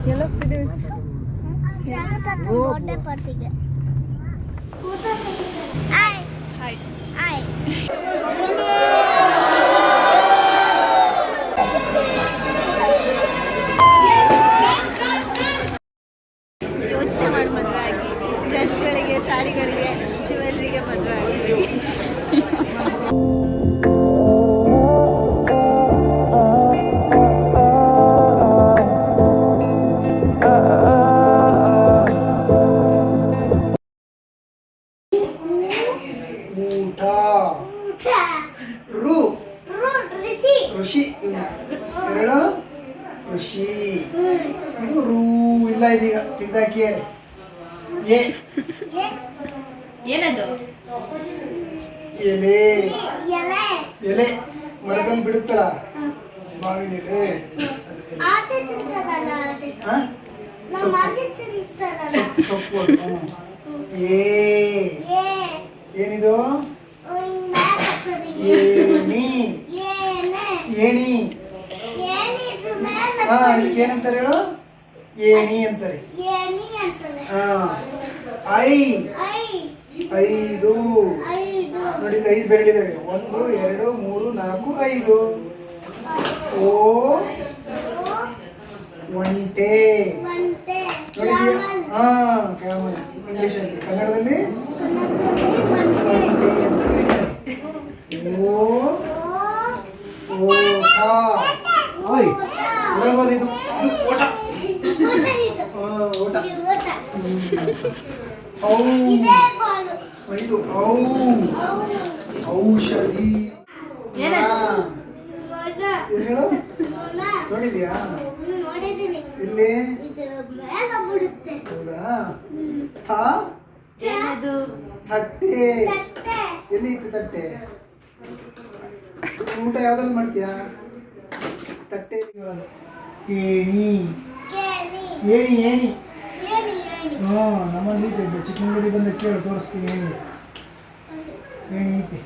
Birthday ಪಾರ್ಟಿಗೆ ಯೋಚನೆ ಮಾಡಿ ಮದುವೆ ಆಗಿ ಡ್ರೆಸ್ಗಳಿಗೆ ಸಾರಿಗಳಿಗೆ ಜ್ಯುವೆಲ್ರಿಗೆ ಮದುವೆ ಆಗಿ ಋಷಿ ಎರಡು ಋಷಿ ಇದು ರೂ ಇಲ್ಲ ಇದೀಗ ತಿಂದಾಕಿ ಏನದು ಎಲೆ ಎಲೆ ಮರದಲ್ಲಿ ಬಿಡುತ್ತಲ್ಲ ಮಾವಿನ ಎಲೆ ಸೊಪ್ಪು ಏನಿದು ಏಣಿ ಏಣಿ ಇದಕ್ಕೆ ಏನಂತಾರೆ ಹೇಳು ಏಣಿ ಅಂತಾರೆ ಐದು ನೋಡಿ 5 ಬೆರಳಿದಾವೆ 1 2 3 4 5 ಓ ಒಂಟೆ ನೋಡಿದ್ಯಾ ಕ್ಯಾಮಲ್ ಇಂಗ್ಲಿಷ್ ಅಲ್ಲಿ ಕನ್ನಡದಲ್ಲಿ ಇದು ಓಟ ಓಟ ಇದು ಔಷಧಿ ಹೇಳು ನೋಡಿದ್ಯಾ ಇಲ್ಲಿ ಹೌದಾ ತಟ್ಟೆ ಎಲ್ಲಿ ಇತ್ತು ತಟ್ಟೆ ಊಟ ಯಾವ್ದ್ರಲ್ಲಿ ಮಾಡ್ತೀಯಾ ತಟ್ಟೆ ಏಣಿ ಏಣಿ ಏಣಿ ನಮ್ಮಲ್ಲಿ ಐತೆ ಚಿಕ್ಕಮಗಳೂರಿಗೆ ಬಂದ ಕೇಳು ತೋರಿಸ್ತೀನಿ ಏಣಿ ಏಣಿ ಐತೆ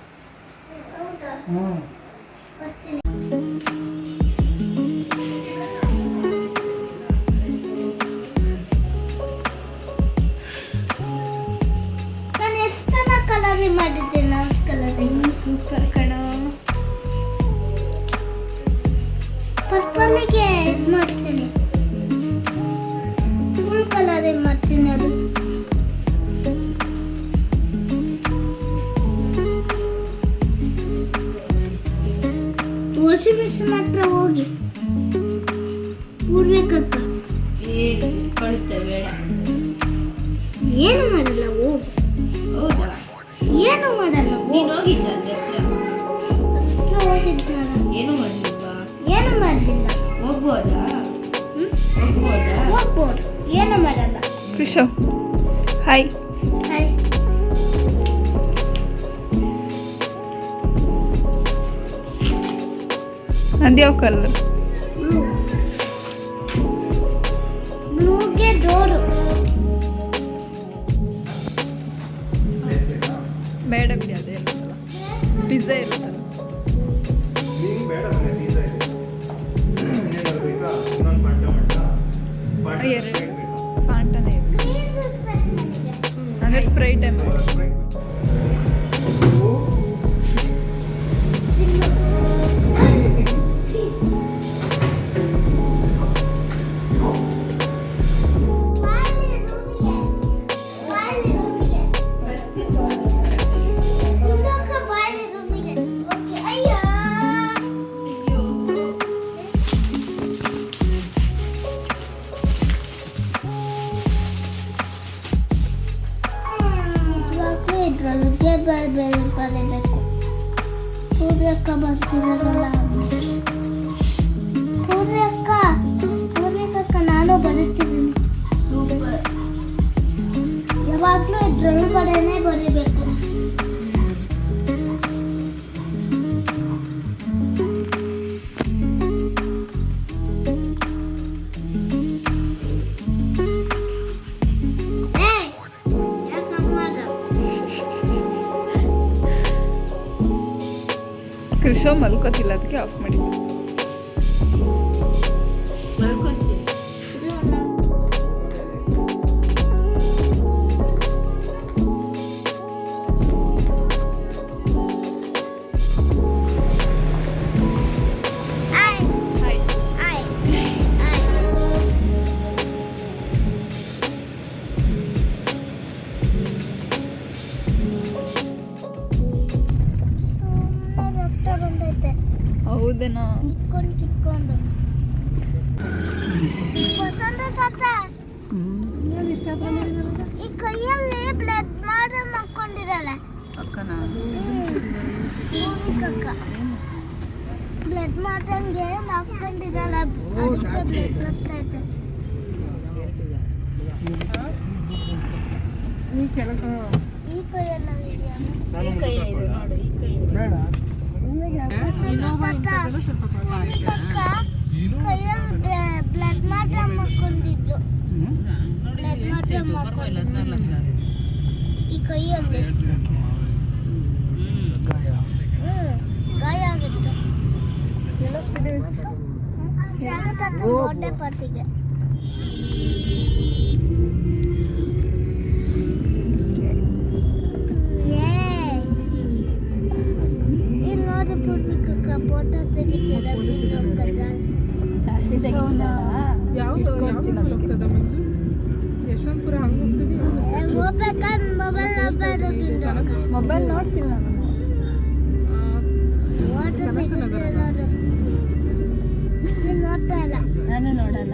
ನಾನು ಎಷ್ಟು ಚೆನ್ನಾಗಿ ಕಲರಿಂಗ್ ಮಾಡಿದ್ದೇನೆ ನೈಸ್ ಕಲರಿಂಗ್ ಸೂಪರ್ ಕಣ ಪರ್ಪಲ್ಗೆ ಇದು ಮಾಡ್ತೀನಿ ಫುಲ್ ಕಲರಿಂಗ್ ಮಾಡ್ತೀನಿ ಅದು ವಾಷಿಂಗ್ ಮಿಷಿನ್ ಹತ್ರ ಹೋಗಿ ಕೂಡ್ಬೇಕಕ್ಕ ಕೊಡುತ್ತೆ ಬೇಡ ಏನು ಮಾಡಲ್ಲ ಹೋಗು ಹೌದಾ ಏನು ಮಾಡಲ್ಲ ನೀನು ಹೋಗಿದ್ದ ಹೋಗಿದ್ದ ಏನು ಮಾಡಿಲ್ವಾ ಏನು ಮಾಡಲಿಲ್ಲ ಹೋಗ್ಬೋದಾ ಹೋಗ್ಬೋದು ಏನು ಮಾಡಲ್ಲ ಕೃಷೋ ಹಾಯ್ ಹಾಯ್ ಅದ್ಯಾವ ಕಲರ್ ಬ್ಲೂ ಬ್ಲೂಗೆ ಡೋರು ಬೇಡ ಬಿಡಿ ಅದೇ ಇರುತ್ತಲ್ಲ ಪಿಜ್ಜಾ ಇರುತ್ತಲ್ಲ ಎರಡು ಫಾಂಟಾನೇ ಇದೆ ಅಂದರೆ ಸ್ಪ್ರೈಟ್ ಟೈಮ್ ಬರಬೇಕು ಪೂರ್ವಕ್ಕ ಬರ್ತಿರೋದಲ್ಲ ಪೂರ್ವಕ್ಕ ನಾನು ಬರುತ್ತಿದ್ದೀನಿ ಸೂಪರ್ ಯಾವಾಗಲೂ ಇದ್ರೊಳಗಡೆನೆ ಬರೀಬೇಕು ಕೃಷೋ ಮಲ್ಕೋತಿಲ್ಲ ಅದಕ್ಕೆ ಆಫ್ ಮಾಡಿದ್ದು ಮಲ್ಕೊಂತೀನಿ ಈ ಕೈಯಲ್ಲಿ ಬ್ಲಡ್ ಮಾರ್ಕ್ ಹಾಕೊಂಡಿದ್ದಾಳೆ ಅಕ್ಕನ ಅಕ್ಕ ಬ್ಲಡ್ ಮಾರ್ಕ್ಗೆ ಹಾಕೊಂಡಿದ್ದಾಳೆ ಅದಕ್ಕೆ ಬ್ಲಡ್ ಬರ್ತಾ ಇದೆ ಈ ಕೈಯಲ್ಲ ಈ ಕೈ ಇದೆ ನೋಡು ಈ ಕೈ ಬೇಡ ಕೈಯಲ್ಲಿ ಬ್ಲಡ್ ಮಾರ್ಕ್ ಹಾಕೊಂಡಿದ್ಲು ಬ್ಲಡ್ ಮಾರ್ಕ್ ಈ ಕೈಯಲ್ಲಿ ಗಾಯ ಆಗಿತ್ತು ಶಾಂತ ಬರ್ಡೇ ಪಾರ್ಟಿಗೆ ಇಲ್ಲಿ ನೋಡಿ ಪೂರ್ವಿಕ ಫೋಟೋ ತೆಗಿತಿದ್ದಾರೆ ಜಾಸ್ತಿ ಯಶವಂತಪುರ ಹಂಗ ಹೋಗ್ಬೇಕಾದ್ರೆ ಮೊಬೈಲ್ ನಂಬರ್ ಮೊಬೈಲ್ ನೋಡ್ತಿಲ್ಲ ಫೋಟೋ ತೆಗಿತಿದ್ದಾರೆ ನೋಡು ನೀನು ನೋಡ್ತಾ ಇಲ್ಲ ನಾನು ನೋಡಲ್ಲ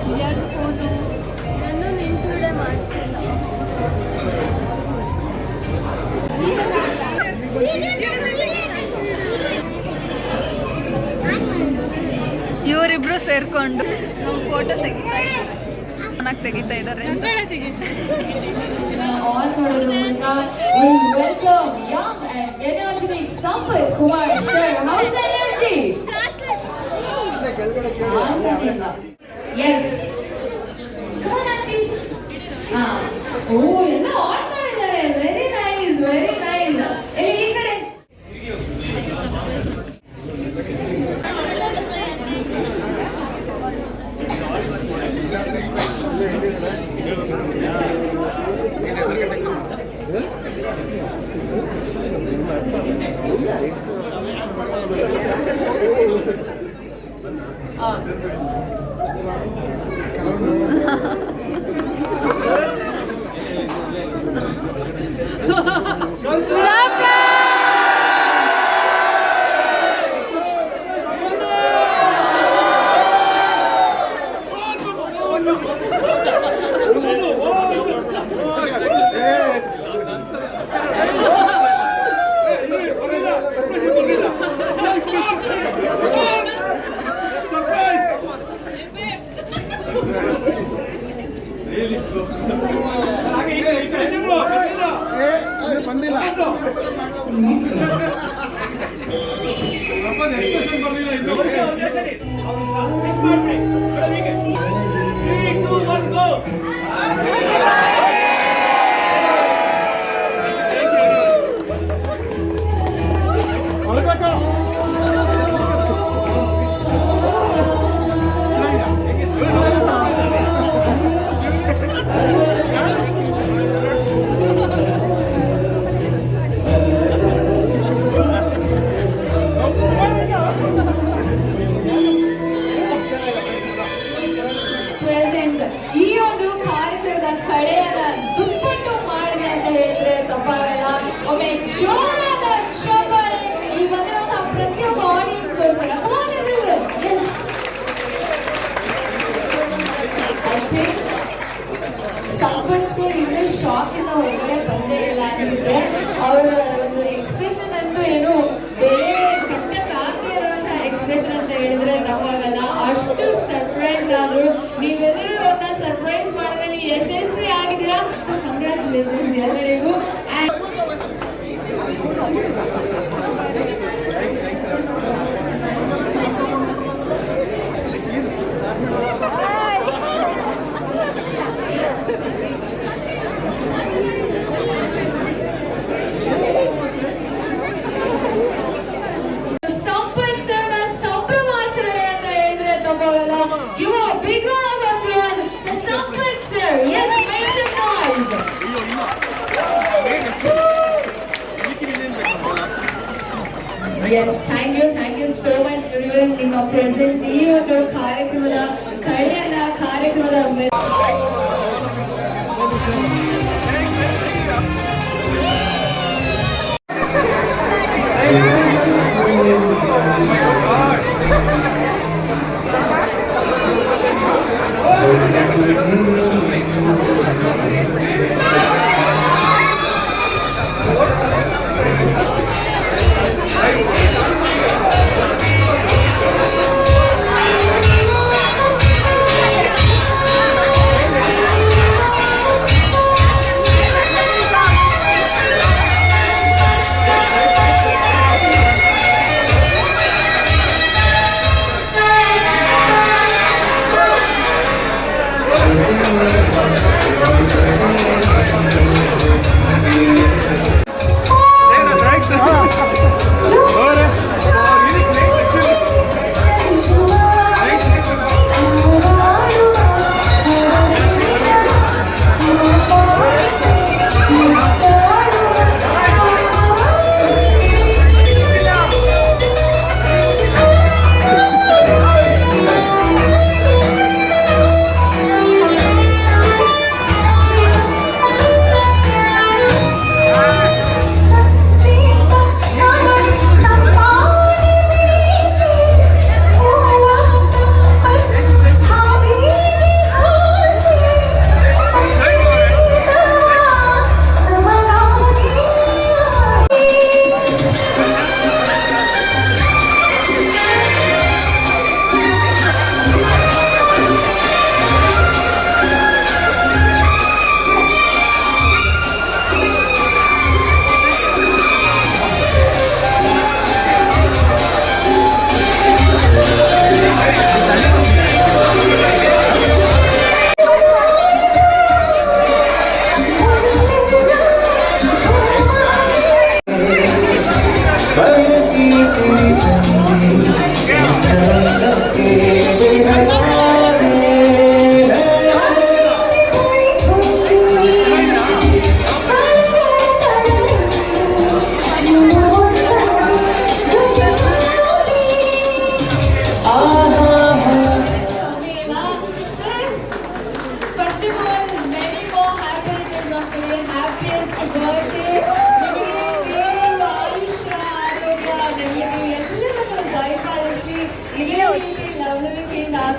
ಇದ್ಯಾರ್ದು ಫೋಟೋ ನಾನು ನಿಂತುಡೆ ಮಾಡ್ತಿಲ್ಲ ಇವರಿಬ್ರು ಸೇರ್ಕೊಂಡು ನಾವು ಫೋಟೋ ತೆಗಿತಾ ಇದ್ದಾರೆ all ನೋಡೋದ್ರ ಮೂಲಕ we welcome young and energetic Sampath Kumar sir. How's the energy? ಕೆಳಗಡೆ ಕೇಳಿ Yes. Come on, auntie. Oh, ಎಲ್ಲ ಆನ್ ಮಾಡಿದ್ದಾರೆ. Very nice, very nice. ಈ ಕಡೆ ಬಂದಿಲ್ಲ ಈ ಒಂದು ಕಾರ್ಯಕ್ರಮದ ಕಳೆಯನ್ನ ದುಪ್ಪಟ್ಟು ಮಾಡಿದೆ ಅಂತ ಹೇಳಿದ್ರೆ ತಪ್ಪಾಗಲ್ಲ. ಒಮ್ಮೆ ಜೋರಾದ ಚಪ್ಪಾಳೆ ಇಲ್ಲಿ ಬಂದಿರುವಂತಹ ಪ್ರತಿಯೊಬ್ಬ ಆಡಿಯನ್ಸ್ಗೋಸ್ಕರ. Come on everyone. Yes. I think Sampath sir ಇನ್ನೂ ಶಾಕ್ ಇಂದ ಹೊರಗಡೆ ಬಂದೇ ಇಲ್ಲ ಅನ್ಸುತ್ತೆ. ಅವರ ಒಂದು ಎಕ್ಸ್ಪ್ರೆಷನ್ ಅಂತೂ ಏನು ಬೇರೆ yes thank you so much ನಿಮ್ಮ ಪ್ರೆಸೆನ್ಸ್ ಈ ಒಂದು ಕಾರ್ಯಕ್ರಮದ ಕಾರ್ಯಕ್ರಮದ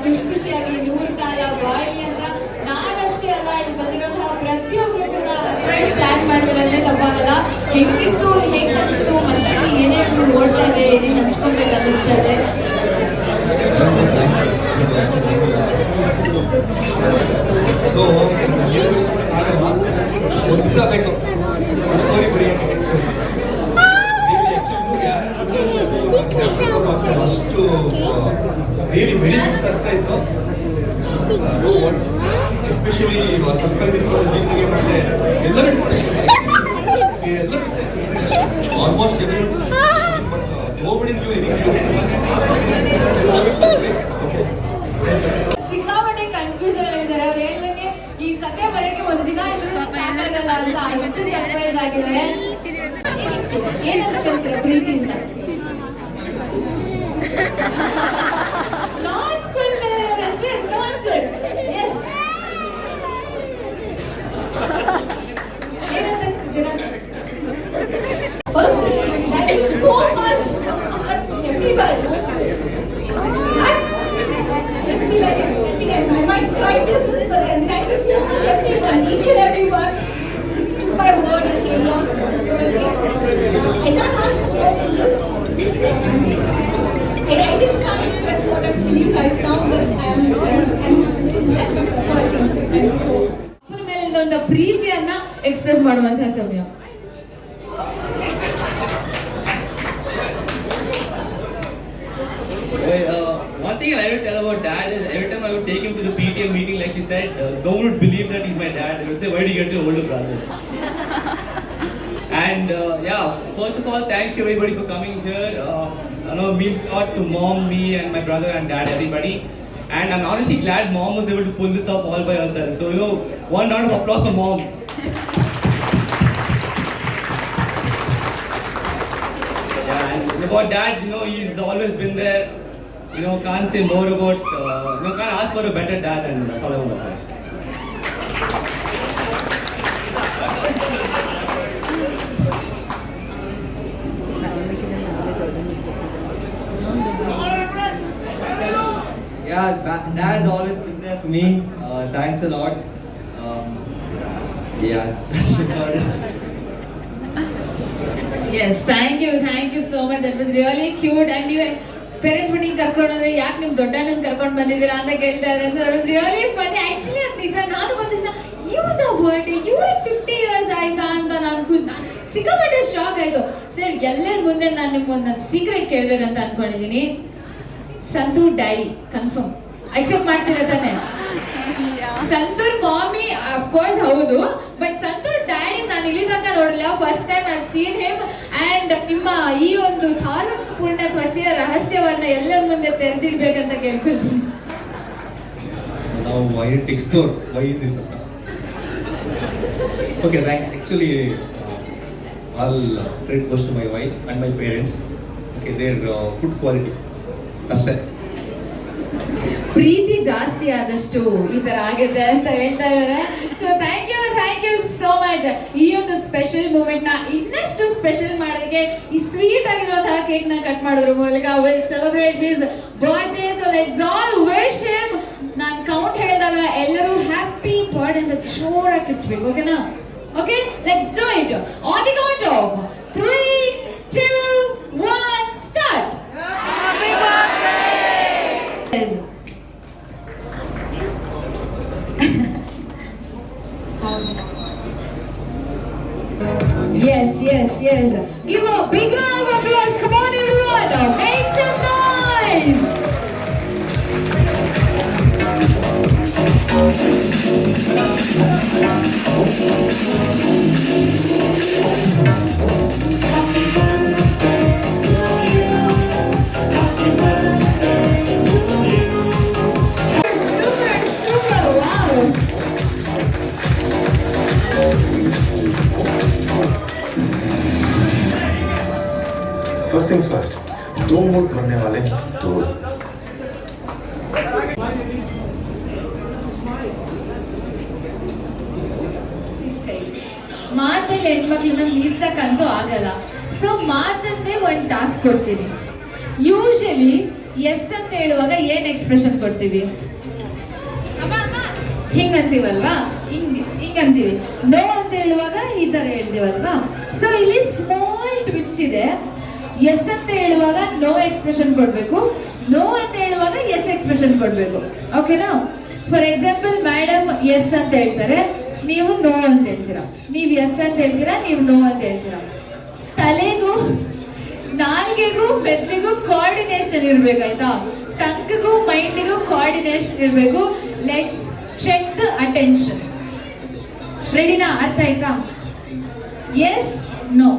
ಖುಷಿ ಖುಷಿಯಾಗಿ 100 ಕಾಲ ಬಾಳಿ ಅಂತ ನಾನಷ್ಟೇ ಅಲ್ಲ ಇಲ್ಲಿ ಬಂದಿರೋಂತಹ ಪ್ರತಿಯೊಬ್ಬರು ಕೂಡ ಪ್ಲಾನ್ ಮಾಡಿದ್ರೆ ತಪ್ಪಾಗಲ್ಲ. ಹೆಂಗಿತ್ತು ಹೆಂಗ್ ಅನಿಸ್ತು ಮನಸ್ಸಲ್ಲಿ ಏನೇನು ಓಡ್ತಾ ಇದೆ ಏನೇನು ಹಂಚ್ಕೊಬೇಕು ಅನ್ನಿಸ್ತಾ ಇದೆ? ಸೊ ಒಂದು ದಿವಸ ಬೇಕು ಸ್ಟೋರಿ ಬರೆಯೋಕ್ಕೆ ಅಷ್ಟು really very big surprise. Especially surprise ಇಟ್ಕೊಂಡು ಮಾಡಿದೆ ಎಲ್ಲರೂ almost every but nobody is giving any surprise. ಸಿಕ್ಕಾಪಟ್ಟೆ ಕನ್ಫ್ಯೂಷನ್ ಇದ್ದಾರೆ. ಅವ್ರು ಹೇಳ್ದಂಗೆ ಈ ಕತೆ ಬರೋಕ್ಕೆ ಒಂದಿನ ಇದ್ರು ಸಾಕಾಗಲ್ಲ ಅಂತ ಅಷ್ಟು ಸರ್ಪ್ರೈಸ್ ಆಗಿದ್ದಾರೆ. ಏನಂತ ಕರಿತೀರಾ ಪ್ರೀತಿಯಿಂದ? ನಾಚ್ಕೊಳ್ತಾರೆ ಸರ್. Come on sir. ಎಸ್ ಏನಂತ ಕರಿತೀರಾ? Thank you so much everybody. I might cry for this, but thank you so much everyone, each and everyone took my word and came down to this birthday. I can't ask for more than this. I just can't express what I'm feeling right now, but I'm blessed. That's all I can say. Thank you so much. ಅಪ್ಪನ ಮೇಲಿಂದ ಒಂದು ಪ್ರೀತಿಯನ್ನ express ಮಾಡುವಂತಹ ಸಮಯ. One thing I like to tell about Dad is every time I would take him to the PTA meeting, like she said, no one would believe that he's my dad. They would say, "Why did you get your older brother?" And yeah, first of all, thank you everybody for coming here. I know it means a lot to Mom, me, and my brother and Dad, everybody. And I'm honestly glad Mom was able to pull this off all by herself. So one round of applause for Mom. Yeah, and for dad, he's always been there. Can't say more about, can't ask for a better dad, and that's all I want to say. Yeah, dad's always been there for me. Thanks a lot. Yeah, that's about it. Yes, thank you so much. That was really cute. And you parents meeting ಕರ್ಕೊಂಡ್ರೆ ಯಾಕೆ ನಿಮ್ಮ ದೊಡ್ಡ ಅಣ್ಣನ ಕರ್ಕೊಂಡು ಬಂದಿದ್ದೀರಾ ಅಂತ ಕೇಳ್ತಾ ಇದ್ದಾರೆ ಅಂತ that was really funny. Actually ಅದು ನಿಜ. ನಾನು ಬಂದ ತಕ್ಷಣ ಇವ್ರದ್ದು ಬರ್ಡೇ, ಇವ್ರಿಗೆ 50 years ಆಯ್ತಾ ಅಂತ ನಾನು ಸಿಕ್ಕಾಪಟ್ಟೆ ಶಾಕ್ ಆಯ್ತು. ಸರ್ ಎಲ್ಲರ ಮುಂದೆ ನಾನು ನಿಮ್ಗೊಂದು ಸೀಕ್ರೆಟ್ ಕೇಳ್ಬೇಕಂತ ಅನ್ಕೊಂಡಿದ್ದೀನಿ. ಸಂತೂರ್ ಡ್ಯಾಡಿ ಕನ್ಫರ್ಮ್ ಅಕ್ಸೆಪ್ಟ್ ಮಾಡ್ತೀರಾ ತಾನೆ? ಸಂತೂರ್ ಮಾಮಿ ಆಫ್ ಕೋರ್ಸ್ ಹೌದು, ಬಟ್ ಸಂತೂರ್ ಡ್ಯಾಡಿ ನಾನು ಇಲ್ಲಿ ತನಕ ನೋಡಿಲ್ಲ. First time I have seen him. And ನಿಮ್ಮ ಈ ಒಂದು ತಾರುಣ್ಯಪೂರ್ಣ ತ್ವಚೆಯ ರಹಸ್ಯವನ್ನ ಎಲ್ಲರ ಮುಂದೆ ತೆರೆದಿಡ್ಬೇಕಂತ ಕೇಳ್ಕೊಳ್ತೀನಿ. Now I need to explore why is this. Okay, thanks. Actually, all credit goes to my wife and my parents. Okay, their food quality. ಅಷ್ಟೇ. ಪ್ರೀತಿ ಜಾಸ್ತಿ ಆದಷ್ಟು ಈ ತರ ಆಗುತ್ತೆ ಅಂತ ಹೇಳ್ತಾ ಇದ್ದಾರೆ. So thank you so much. ಈ ಒಂದು ಸ್ಪೆಷಲ್ ಮೂಮೆಂಟ್ ನ ಇನ್ನಷ್ಟು ಸ್ಪೆಷಲ್ ಮಾಡೋದಕ್ಕೆ ಈ ಸ್ವೀಟ್ ಆಗಿರುವಂತಹ ಕೇಕ್ ನ ಕಟ್ ಮಾಡೋದ್ರ ಮೂಲಕ will celebrate his birthday. So let's all wish him. ನಾನು ಕೌಂಟ್ ಹೇಳಿದಾಗ ಎಲ್ಲರೂ ಹ್ಯಾಪಿ ಬರ್ತ್ಡೇ ಅಂತ ಜೋರಾಗಿ ಕಿರ್ಚ್ಬೇಕು. ಓಕೆನಾ? Okay, let's do it on the count of 3, 2, 1 start. Happy birthday. Yes. Give a big round of applause. Come on, everyone. Make some noise. Super. Wow. First things first, 2 mood बनने वाले हैं तो ಮಾತಲ್ಲಿ ಹೆಣ್ಮಕ್ಳನ್ನ ಮೀರ್ಸಕ್ಕಂತೂ ಆಗಲ್ಲ. ಸೊ ಮಾತಂದೇ ಒಂದು task ಕೊಡ್ತೀವಿ. Usually S ಅಂತ ಹೇಳುವಾಗ ಏನ್ ಎಕ್ಸ್ಪ್ರೆಷನ್ ಕೊಡ್ತೀವಿ? ಹಿಂಗಂತೀವಲ್ವಾ? ಹಿಂಗಂತೀವಿ. ನೋ ಅಂತ ಹೇಳುವಾಗ ಈ ತರ ಹೇಳ್ತೀವಲ್ವಾ? ಸೊ ಇಲ್ಲಿ ಸ್ಮಾಲ್ ಟ್ವಿಸ್ಟ್ ಇದೆ. ಎಸ್ ಅಂತ ಹೇಳುವಾಗ ನೋ ಎಕ್ಸ್ಪ್ರೆಷನ್ ಕೊಡ್ಬೇಕು, ನೋ ಅಂತ ಹೇಳುವಾಗ ಎಸ್ ಎಕ್ಸ್ಪ್ರೆಷನ್ ಕೊಡ್ಬೇಕು. ಓಕೆನಾ? ಫಾರ್ ಎಕ್ಸಾಂಪಲ್, ಮೇಡಮ್ ಎಸ್ ಅಂತ ಹೇಳ್ತಾರೆ, ನೀವು ನೋ ಅಂತ ಹೇಳ್ತೀರಾ. ನೀವು ಎಸ್ ಅಂತ ಹೇಳ್ತೀರಾ, ನೀವು ನೋ ಅಂತ ಹೇಳ್ತೀರಾ. ತಲೆಗೂ ನಾಲ್ಗೆಗೂ ಮೆದ್ಲಿಗೂ ಕೋಆರ್ಡಿನೇಷನ್ ಇರ್ಬೇಕಾಯ್ತಾ? ಟಂಕ್ಗೂ ಮೈಂಡ್ಗೂ ಕೋಆರ್ಡಿನೇಷನ್ ಇರಬೇಕು. Let's check the attention. ರೆಡಿನಾ? ಅರ್ಥ ಆಯ್ತಾ? Yes no,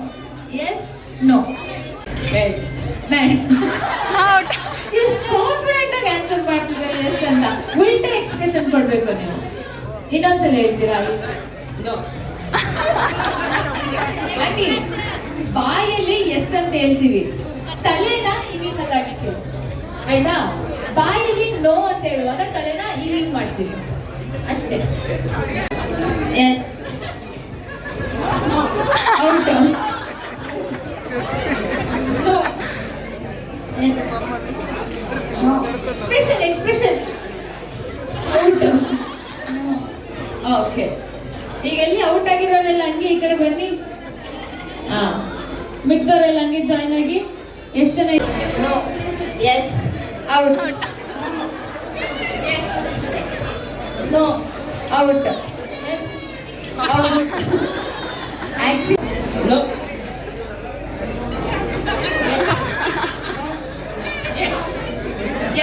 yes no. Yes madam ಎಷ್ಟು ಕಾನ್ಫಿಡೆಂಟ್ ಆಗಿ ಆನ್ಸರ್ ಮಾಡ್ತಿದ್ದಾರೆ ಎಸ್ ಅಂತ. ಉಲ್ಟಾ ಎಕ್ಸ್ಪ್ರೆಷನ್ ಕೊಡ್ಬೇಕು ನೀವು. ಇನ್ನೊಂದ್ಸಲ ಹೇಳ್ತೀರಾ? ಬನ್ನಿ. ಬಾಯಲ್ಲಿ ಎಸ್ ಅಂತ ಹೇಳ್ತೀವಿ, ತಲೆನ ಹಿಂಗ್ ಅಲ್ಲಾಡಿಸ್ತೀವಿ ಆಯ್ತಾ? ಬಾಯಲ್ಲಿ ನೋ ಅಂತ ಹೇಳುವಾಗ ತಲೆನ ಹಿಂಗ್ ಮಾಡ್ತೀವಿ ಅಷ್ಟೇ. ಔಟ್. Expression out. ಓಕೆ, ಈಗ ಎಲ್ಲಿ ಔಟ್ ಆಗಿರೋರೆಲ್ಲ ಹಂಗೆ ಈ ಕಡೆ ಬನ್ನಿ. ಮಿಕ್ದವರೆಲ್ಲ ಹಂಗೆ ಜಾಯ್ನ್ ಆಗಿ. ಎಷ್ಟು ಜನ? Yes out, no out, out. Actually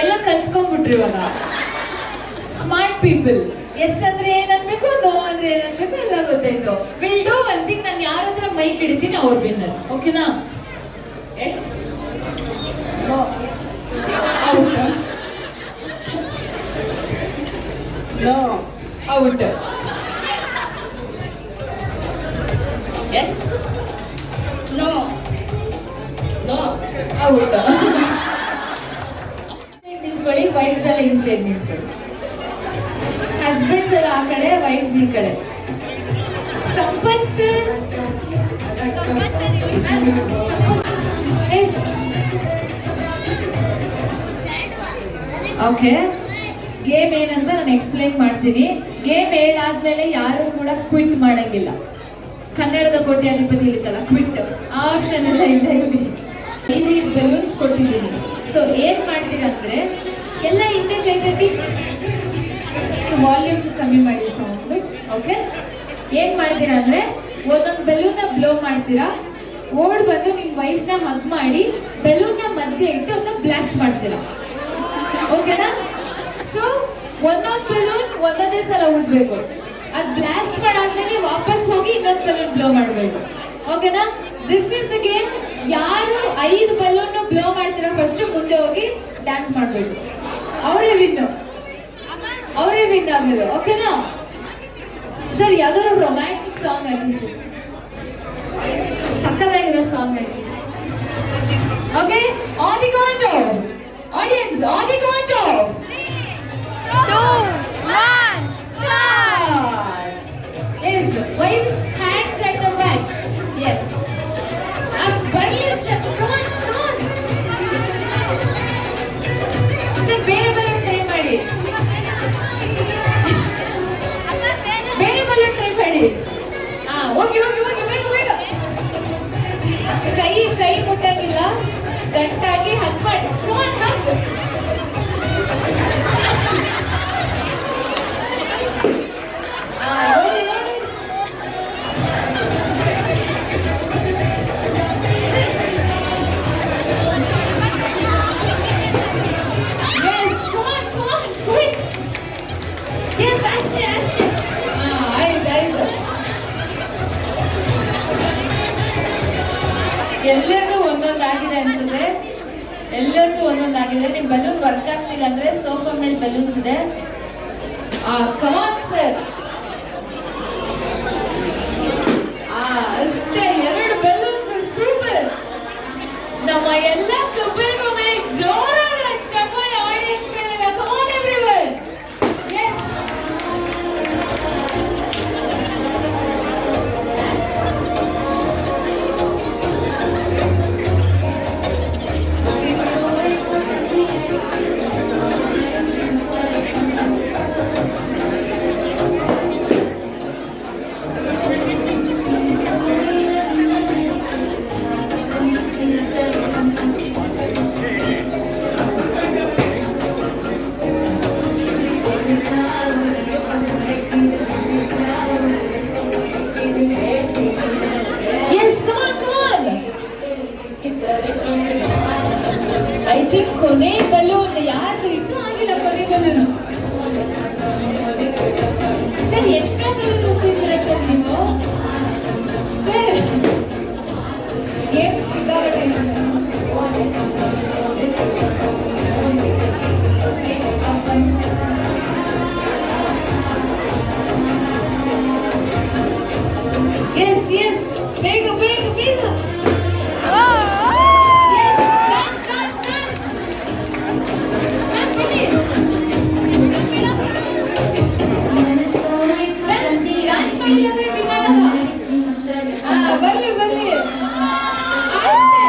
ಎಲ್ಲ ಕಲ್ತ್ಕೊಂಡ್ಬಿಟ್ರಿ ಇವಾಗ. Smart people. ಎಸ್ ಅಂದ್ರೆ ಏನನ್ಬೇಕು, ನೋ ಅಂದ್ರೆ ಏನನ್ಬೇಕು ಎಲ್ಲ ಗೊತ್ತಾಯ್ತು. Will do one thing. ನಾನು ಯಾರ ಹತ್ರ ಮೈಕ್ ಹಿಡಿತೀನಿ ಅವ್ರ ವಿನ್ನರ್. ಓಕೆನಾ? Yes no out, no out, yes no no ಹೌದಾ? ನಿಂತ್ಕೊಳ್ಳಿ, ವೈಫ್ಸ್ ಎಲ್ಲ ಈ ಸೈಡ್ ನಿಂತ್ಕೊಳ್ಳಿ. ಹಸ್ಬೆಂಡ್ಸ್ ಎಲ್ಲ ಆ ಕಡೆ, ವೈಫ್ಸ್ ಈ ಕಡೆ. Sampath sir, okay. ಗೇಮ್ ಏನಂತ ನಾನು ಎಕ್ಸ್ಪ್ಲೈನ್ ಮಾಡ್ತೀನಿ. ಗೇಮ್ ಹೇಳಾದ್ಮೇಲೆ ಯಾರು ಕೂಡ ಕ್ವಿಟ್ ಮಾಡಂಗಿಲ್ಲ. ಕನ್ನಡದ ಕೋಟ್ಯಾಧಿಪತಿ ಇರುತ್ತಲ್ಲ, ಕ್ವಿಟ್ ಆ ಆಪ್ಷನ್ ಎಲ್ಲ ಇಲ್ಲ ಇಲ್ಲಿ. ಇಲ್ಲಿ ಬಲೂನ್ಸ್ ಕೊಟ್ಟಿದ್ದೀನಿ. ಸೊ ಏನ್ ಮಾಡ್ತೀರಾ ಅಂದ್ರೆ ಎಲ್ಲ ಹಿಂದೆ ಕೈ ತಟ್ಟಿ, ವಾಲ್ಯೂಮ್ ಕಮ್ಮಿ ಮಾಡಿ ಸಾಂಗ್. ಓಕೆ, ಏನ್ ಮಾಡ್ತೀರಾ ಅಂದ್ರೆ ಒಂದೊಂದು ಬೆಲೂನ್ ನ ಬ್ಲೋ ಮಾಡ್ತೀರಾ, ಓಡ್ ಬಂದು ನಿಮ್ ವೈಫ್ ನ ಹಗ್ ಮಾಡಿ ಬೆಲೂನ್ ನ ಮಧ್ಯೆ ಇಟ್ಟು ಅದನ್ನ ಬ್ಲಾಸ್ಟ್ ಮಾಡ್ತೀರಾ. ಓಕೆನಾ? ಸೊ ಒಂದೊಂದು ಬೆಲೂನ್ ಒಂದೊಂದೇ ಸಲ ಊದ್ಬೇಕು. ಅದ್ ಬ್ಲಾಸ್ಟ್ ಮಾಡಾದ್ಮೇಲೆ ವಾಪಸ್ ಹೋಗಿ ಇನ್ನೊಂದು ಬೆಲೂನ್ ಬ್ಲೋ ಮಾಡ್ಬೇಕು. ಓಕೆನಾ? This is the game. ಯಾರು 5 ಬಲೂನ್ ಬ್ಲೋ ಮಾಡ್ತೀರಾ ಫಸ್ಟ್ ಮುಂದೆ ಹೋಗಿ ಡ್ಯಾನ್ಸ್ ಮಾಡ್ಬೇಕು. ಅವರೇ ವಿನ್ ಆಗೋದು. ಓಕೆನಾ? ಸರ್ ಯಾವ್ದಾದ್ರು ರೊಮ್ಯಾಂಟಿಕ್ ಸಾಂಗ್ ಹಾಕಿ ಸರ್, ಸಕ್ಕದಾಗಿರೋ ಸಾಂಗ್ ಹಾಕಿ. Okay, on the count of audience, on the count of 2, 1, start. Yes, wives hands at the back. Yes. Barley sir, come on. Sir, ಬೇರೆ balloon try ಮಾಡಿ. ಹೋಗಿ ಬೇಗ. ಕೈ ಮುಟ್ಟಂಗಿಲ್ಲ, ಗಂಟಾಗಿ ಹಗ್ ಮಾಡಿ. Come on, hug. ನೋಡಿ. Yes, come on, quick. Yes, ಅಷ್ಟೇ. ಆಯ್ತು. ಎಲ್ಲರಿಗೂ ಒಂದೊಂದಾಗಿದೆ ಅನ್ಸುತ್ತೆ. ನಿಮ್ ಬಲೂನ್ ವರ್ಕ್ ಆಗ್ತಿಲ್ಲ ಅಂದ್ರೆ ಸೋಫಾ ಮೇಲೆ ಬಲೂನ್ಸ್ ಇದೆ. Come on sir. ಅಷ್ಟೇ, 2 ಬಲೂನ್ಸ್. ಸೂಪರ್. ನಮ್ಮ ಎಲ್ಲ ಕಪಲ್ಗೊಮ್ಮೆ ಜೋರಾದ ಚಪ್ಪಾಳೆ ಆಡಿಯನ್ಸ್ ಕಡೆಯಿಂದ. Come on everyone. Yes. I think ಕೊನೆ ಬಲೂನ್ ಯಾರು ಇನ್ನೂ ಆಗಿಲ್ಲ. ಕೊನೆ ಬಲೂನ್ ಸರ್, ಎಕ್ಸ್ಟ್ರಾ ಬಲೂನ್ ಹೋಗ್ತಿದ್ದೀರಾ ಸರ್ ನೀವು? ಸರ್ ಗೇಮ್ ಸಿಕ್ಕಾಪಟ್ಟೆ ಇದೆ. ಎಸ್ ಬೇಗ. ಬರ್ಲಿ ಅಷ್ಟೇ.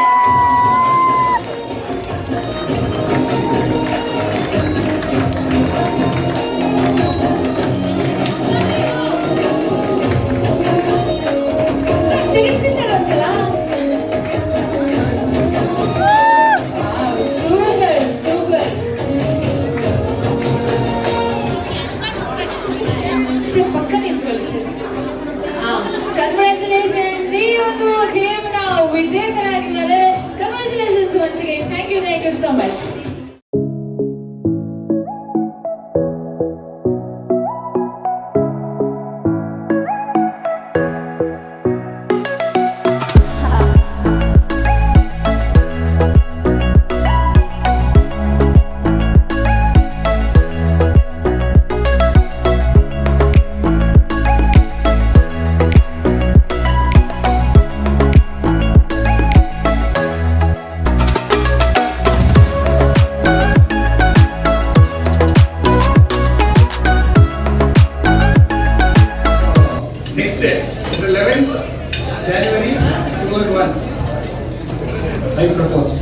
I propose.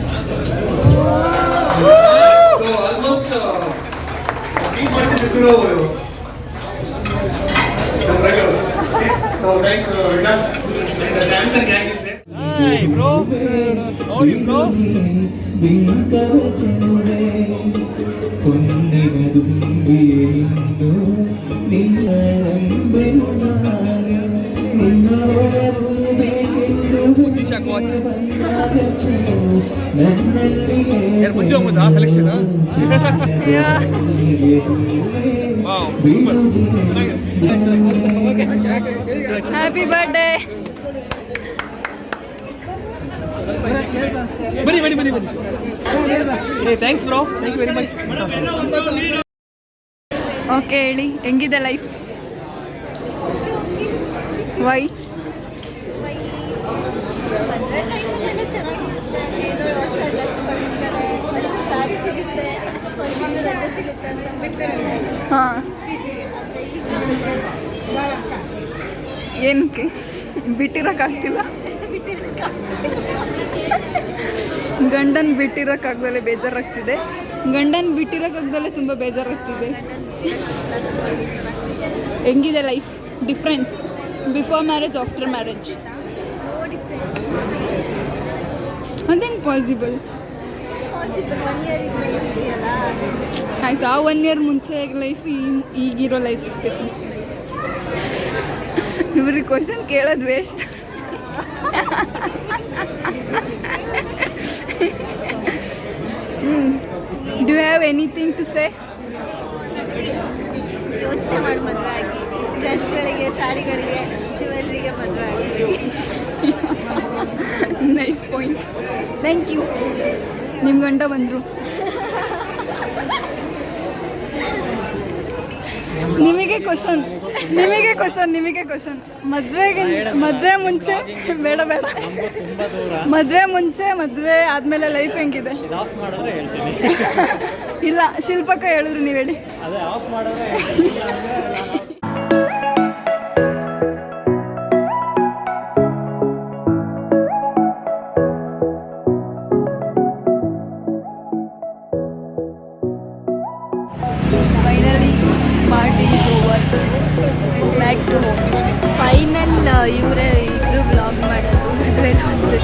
So almost 3 months in the bureau. So thanks, Vikas. And the Samsung gang is there. Hey, bro. How are you, bro? यार मुझे उम्मीद था सिलेक्शन वाओ ಹ್ಯಾಪಿ ಬರ್ಡೇ. ಬನ್ನಿ ಬನ್ನಿ ಬನ್ನಿ ಬನ್ನಿ. ಏ thanks bro, thank you very much. Okay ಹೇಳಿ, ಹೆಂಗಿದೆ ಲೈಫ್? ವೈ? ಮದುವೆ ಟೈಮಲ್ಲೆಲ್ಲ ಚೆನ್ನಾಗಿರುತ್ತೆ. ಏನೋ ಹೊಸ ಡ್ರೆಸ್ ಕೊಡಿಸ್ತಾರೆ, ಒಂದು ಸಾರಿ ಸಿಗುತ್ತೆ, ಒಂದು ತಿಂಗಳು ರಜೆ ಸಿಗುತ್ತೆ ಅಂತ ಬಿಟ್ಟಿರುತ್ತೆ ಹಾಂ. PG-ಗೆ. ಆದರೆ ಈಗ ನೋಡಿದ್ರೆ ಭಾಳ ಕಷ್ಟ. ಏನಕ್ಕೆ ಬಿಟ್ಟಿರೋಕ್ಕಾಗ್ತಿಲ್ಲ? ಗಂಡನ ಬಿಟ್ಟಿರೋಕ್ಕಾಗ್ದಲೇ ಬೇಜಾರಾಗ್ತಿದೆ. ಗಂಡನ ಬಿಟ್ಟಿರೋಕ್ಕಾಗ್ದಲೇ ತುಂಬ ಬೇಜಾರಾಗ್ತಿದೆ. ಹೆಂಗಿದೆ life? Difference before marriage, after marriage? No difference. ಅದೇನು ಪಾಸಿಬಲ್? ಪಾಸಿಬಲ್ 1 ಇಯರ್ ಇದೆಯಲ್ಲ. ಆಯಿತು, ಆ 1 ಇಯರ್ ಮುಂಚೆ ಲೈಫ್ ಈಗಿರೋ ಲೈಫ್ ಡಿಫ್ರೆನ್ಸ್. ಇವ್ರಿಗೆ ಕ್ವಶನ್ ಕೇಳೋದು waste. Do you have anything to say? ಯೋಚನೆ ಮಾಡಿ ಮದುವೆ ಆಗಿ, ಡ್ರೆಸ್ಗಳಿಗೆ, ಸಾರಿಗಳಿಗೆ, ಜ್ಯುವೆಲ್ರಿಗೆ ಮದುವೆ ಆಗಿ. Nice point, thank you. ನಿಮ್ಮ ಗಂಡ ಬಂದರು. ನಿಮಗೆ ಕ್ವಶನ್. ಮದುವೆ ಮುಂಚೆ ಬೇಡ ಮದುವೆ ಮುಂಚೆ, ಮದುವೆ ಆದಮೇಲೆ ಲೈಫ್ ಹೆಂಗಿದೆ? ಇಲ್ಲ, ಶಿಲ್ಪಕ್ಕ ಹೇಳಿದ್ರು, ನೀವು ಹೇಳಿ. Finally party is over, back to home. Final ಇವರೇ ಇಬ್ಬರು ಬ್ಲಾಗ್ ಮಾಡೋದು ಮದುವೆ ಲಾಂಚ್.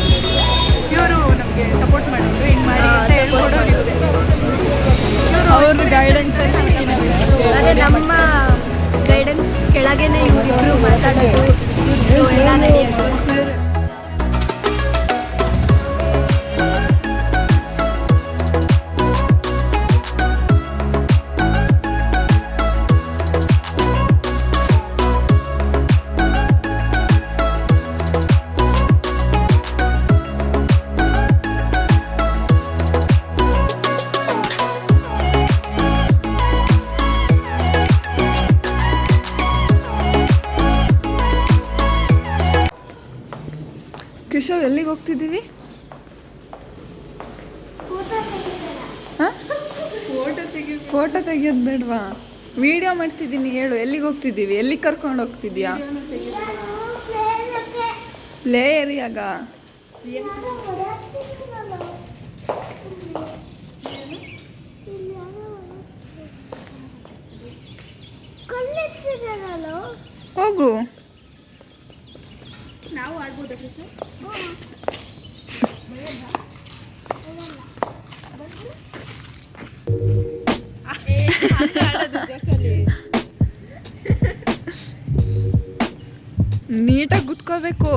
ಇವರು ನಮಗೆ ಸಪೋರ್ಟ್ ಮಾಡಿದ್ರು, ಹಿಂಗೆ ಮಾಡಿ ಅಂತ ಹೇಳ್ಕೊಡೋರು ಇವರೇ. ಅವ್ರ ಗೈಡೆನ್ಸಲ್ಲಿ ಅದೇ ನಮ್ಮ ಗೈಡೆನ್ಸ್ ಕೆಳಗೇನೆ ಇವರಿಬ್ಬರು ಮಾತಾಡೋದು, ಇವ್ರದ್ದು ಎಲ್ಲ ನಡೆಯೋದು. ಕೃಷವ್, ಎಲ್ಲಿಗೆ ಹೋಗ್ತಿದ್ದೀವಿ? ಫೋಟೋ ತೆಗಿಯೋದು ಬೇಡವಾ? ವಿಡಿಯೋ ಮಾಡ್ತಿದ್ದೀನಿ, ಹೇಳು. ಎಲ್ಲಿಗೆ ಹೋಗ್ತಿದ್ದೀವಿ? ಎಲ್ಲಿಗೆ ಕರ್ಕೊಂಡು ಹೋಗ್ತಿದ್ಯಾ? ಪ್ಲೇ ಏರಿಯಾಗ? ಹೋಗು. ನಾವು ಆಡ್ಬೋದಾ ಕೃಷ್ಣ? ನೀಟಾಗಿ ಕುತ್ಕೋಬೇಕು.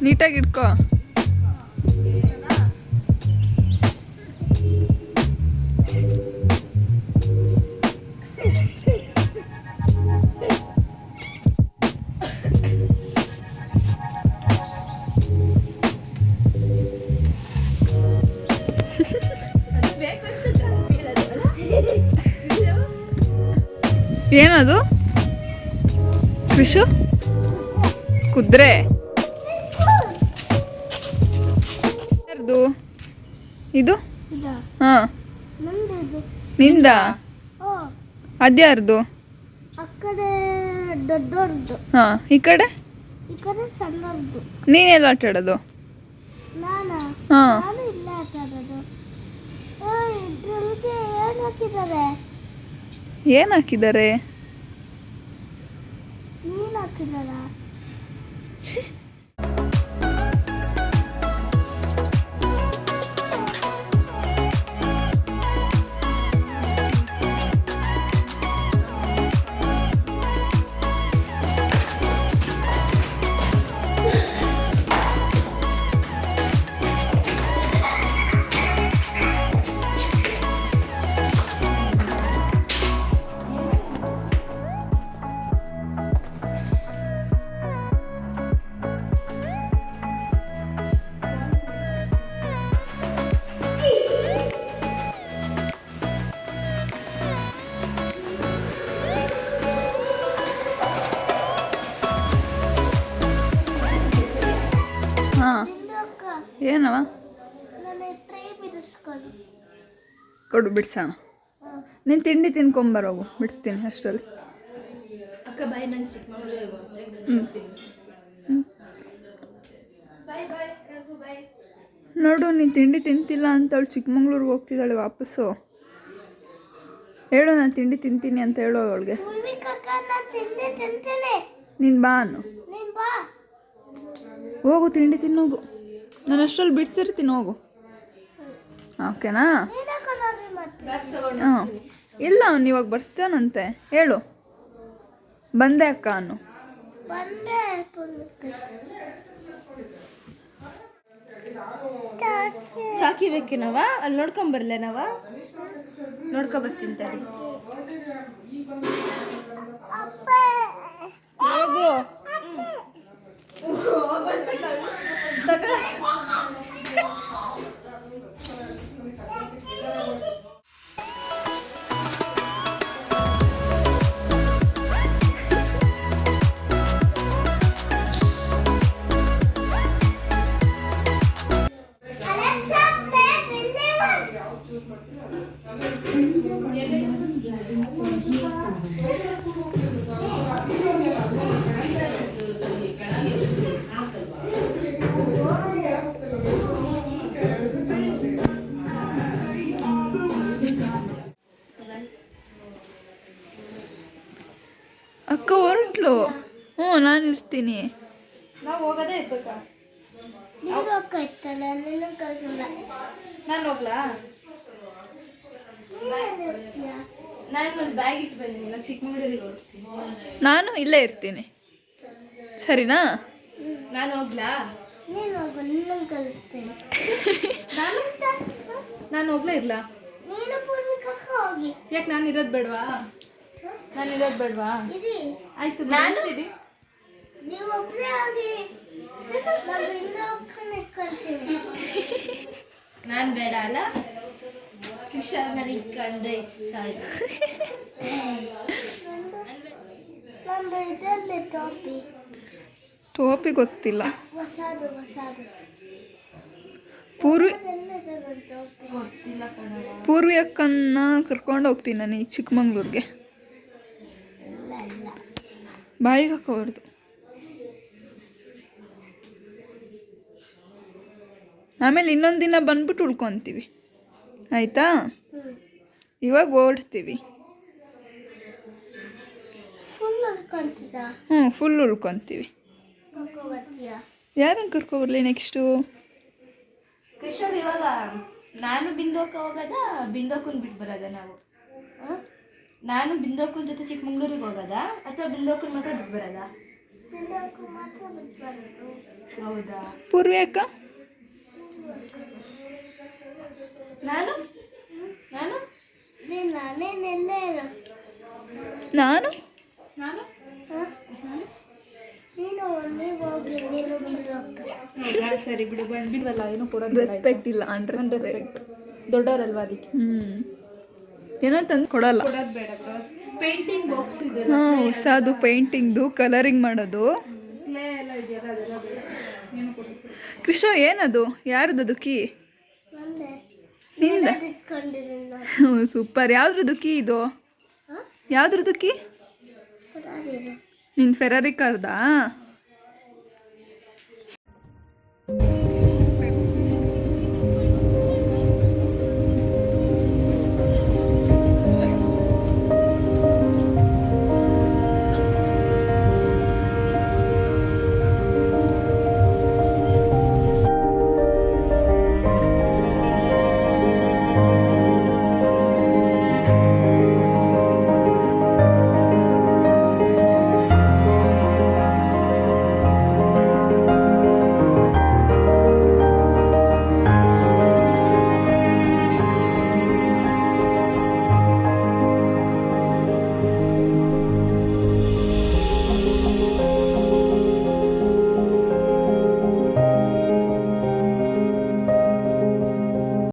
ನೀಟಾಗಿ ಇಟ್ಕೋ. ಏನದು ಕೃಷು? ಕುದ್ರೆ ಯಾರ್ದು ಇದು? ಹಾ, ನಿಂದ? ಅದ್ಯಾರ್ದು? ಆ ಕಡೆ ದೊಡ್ಡವ್ರದ್ದು, ಹಾಂ ಈ ಕಡೆ ಈ ಕಡೆ ಸಣ್ಣವ್ರದ್ದು. ನೀನೆಲ್ಲ ಆಟ ಆಡೋದು? ನಾನಾ? ಹಾಂ ನಾನು ಇಲ್ಲ ಆಟ ಆಡೋದು. ಇದ್ರೊಳಗೆ ಏನು ಹಾಕಿದ್ದಾರೆ? ಏನು ಹಾಕಿದ್ದಾರೆ? ನೀನು ಹಾಕಿದಾರ? ಹಾಂ ಏನವ? ನನ್ನ ಟ್ರೈ ಬಿಡಿಸ್ಕೊಂಡು. ಕೊಡು ಬಿಡ್ಸೋಣ. ನೀನು ತಿಂಡಿ ತಿನ್ಕೊಂಬರೋಗು, ಬಿಡಿಸ್ತೀನಿ ಅಷ್ಟರಲ್ಲಿ. ಅಕ್ಕ ಬಾಯ್, ನಂಗೆ ಚಿಕ್ಕಮಗಳೂರಿಗೆ ನೋಡು, ನೀನು ತಿಂಡಿ ತಿಂತಿಲ್ಲ ಅಂತ ಅವಳು ಚಿಕ್ಕಮಂಗ್ಳೂರಿಗೆ ಹೋಗ್ತಿದ್ದಾಳೆ ವಾಪಸ್ಸು. ಹೇಳು ನಾನು ತಿಂಡಿ ತಿಂತೀನಿ ಅಂತ ಹೇಳೋ ಅವಳಿಗೆ. ನಾನು ತಿಂಡಿ ತಿಂತೀನಿ. ನೀನು ಬಾ ಅನ್ನು. ನೀನು ಬಾ. ಹೋಗು ತಿಂಡಿ ತಿನ್ನೋಗು, ನಾನು ಅಷ್ಟರಲ್ಲಿ ಬಿಡಿಸಿರ್ತೀನಿ, ಹೋಗು. ಓಕೆನಾ? ಹಾಂ ಇಲ್ಲ, ಅವ್ನು ಇವಾಗ ಬರ್ತಾನಂತೆ. ಹೇಳು ಬಂದೆ ಅಕ್ಕ ಅನ್ನು. ಬಂದೆ. ಚಾಕಿ ಬೇಕೇನವ? ಅಲ್ಲಿ ನೋಡ್ಕೊಂಬರ್ಲೇನವ? ನೋಡ್ಕೊಬರ್ತೀನಿ ತಡಿ. ಹೋಗು. ಅಕ್ಕ ಹೊರಟ್ಲು. ಹ್ಞೂ ನಾನು ಇರ್ತೀನಿ. ನಾವು ಹೋಗೋದೇ ಇರ್ಬೇಕಾ? ನಿಂಗೆ ಹೋಗ್ತಾಯಿತ್ತಲ್ಲ, ನಿನ್ನ ಕಳ್ಸಲ್ಲ. ನಾನು ಹೋಗ್ಲಾ? ನಾನು ಒಂದು ಬ್ಯಾಗ್ ಇಟ್ಟು ಬಂದಿದ್ದೀನಿ, ನಾನು ಚಿಕ್ಕಮಗಳೂರಿಗೆ ಹೋಗ್ತೀನಿ. ನಾನು ಇಲ್ಲೇ ಇರ್ತೀನಿ, ಸರಿನಾ? ನಾನು ಹೋಗ್ಲಾ? ನೀನು ಹೋಗು, ನಿನ್ನನ್ನು ಕಳಿಸ್ತೀನಿ. ನಾನು ಹೋಗ್ಲೇ ಇರಲಾ? ನೀನು ಪೂರ್ವಿಕಕ್ಕ ಹೋಗಿ. ಯಾಕೆ ನಾನು ಇರೋದು ಬೇಡವಾ? ನಾನು ಇರೋದು ಬೇಡವಾ? ಇರಿ. ಆಯ್ತು, ನಾನು ನೀವು ಒಬ್ಬರೇ ಹೋಗಿ, ನಾನು ಇನ್ನೂ ಹೋಗ್ಕೊಂಡು ಇಟ್ಕೊಳ್ತೀನಿ. ನಾನು ಬೇಡ ಅಲ್ಲ? ಕೃಷ್ಣ ನನಗೆ ಕಂಡ್ರೆ ಇಷ್ಟ ಆಯ್ತು. ನಂದು ಇದರಲ್ಲಿ ಟೋಪಿ. ಟೋಪಿ ಗೊತ್ತಿಲ್ಲ. ಹೊಸದು ಪೂರ್ವಿ ಟೋಪಿ ಗೊತ್ತಿಲ್ಲ ಕಣವ. ಪೂರ್ವಿ ಅಕ್ಕನ್ನ ಕರ್ಕೊಂಡು ಹೋಗ್ತೀನಿ ನಾನು ಈ ಚಿಕ್ಕಮಂಗ್ಳೂರಿಗೆ. ಬಾಯಿಗೆ ಹಾಕೋಬಾರ್ದು. ಆಮೇಲೆ ಇನ್ನೊಂದು ದಿನ ಬಂದ್ಬಿಟ್ಟು ಉಳ್ಕೊತೀವಿ, ಆಯಿತಾ? ಇವಾಗ ಓಡ್ತೀವಿ. ಫುಲ್ ಉಳ್ಕೊಂತಿದ್ದ? ಹ್ಞೂ ಫುಲ್ ಉಳ್ಕೊತೀವಿ. ಯಾರನ್ನು ಕರ್ಕೊಬರ್ಲಿ ನೆಕ್ಸ್ಟು? ಕೃಷ್ಣ ಇವಾಗ ನಾನು ಬಿಂದೋಕ ಹೋಗೋದ, ಬಿಂದೋಕನ್ ಬಿಟ್ಟು ಬರೋದ? ನಾವು ನಾನು ಬಿಂದೋಕನ್ ಜೊತೆ ಚಿಕ್ಕಮಂಗ್ಳೂರಿಗೆ ಹೋಗೋದ ಅಥವಾ ಬಿಂದೋಕನ್ ಮಾತ್ರ ಬಿಟ್ಟು ಬರೋದ? ಹೌದಾ? ಪೂರ್ವಿ ಅಕ್ಕ ನಾನು ನಾನು ನಾನೇನೆಲ್ಲೇ ಇರು. ನಾನು ನಾನು ನೀನು ನೀವು ಹೋಗಿ, ನೀನು ಬಿಂದು ಹೋಗ್ತ. ಸರಿ ಬಿಡು, ಬಂದ್ಬಿಡ್ವಲ್ಲ, ಏನು ಕೊಡೋದು ರೆಸ್ಪೆಕ್ಟ್ ಇಲ್ಲ, ಅನ್ರೆಸ್ಪೆಕ್ಟ್. ದೊಡ್ಡವರಲ್ವಾ ಅದಕ್ಕೆ. ಏನೋ ತಂದು ಕೊಡಲ್ಲ. ಕೊಡೋದು ಬೇಡ. ಪೇಂಟಿಂಗ್ ಬಾಕ್ಸ್ ಇದೆ, ಹಾಂ ಹೊಸದು ಪೇಂಟಿಂಗ್ದು ಕಲರಿಂಗ್ ಮಾಡೋದು. ಕ್ಲೇ ಎಲ್ಲ ಇದೆಯಲ್ಲ, ಅದೆಲ್ಲ ಬೇಡ. ಏನು ಕೊಡೋದು? ಕೃಷ್ಣ ಏನದು? ಯಾರ್ದದು ಕೀ? ಬಂದೆ. ನಿಂದ? ಇಟ್ಕೊಂಡಿದ್ದೀನಿ ನಾನು. ಸೂಪರ್. ಯಾವ್ದ್ರದ್ದು ಕೀ ಇದು? ಯಾವ್ದ್ರದ್ದು ಕೀ? ನಿನ್ನ ಫೆರಾರಿ ಕಾರ್ದಾ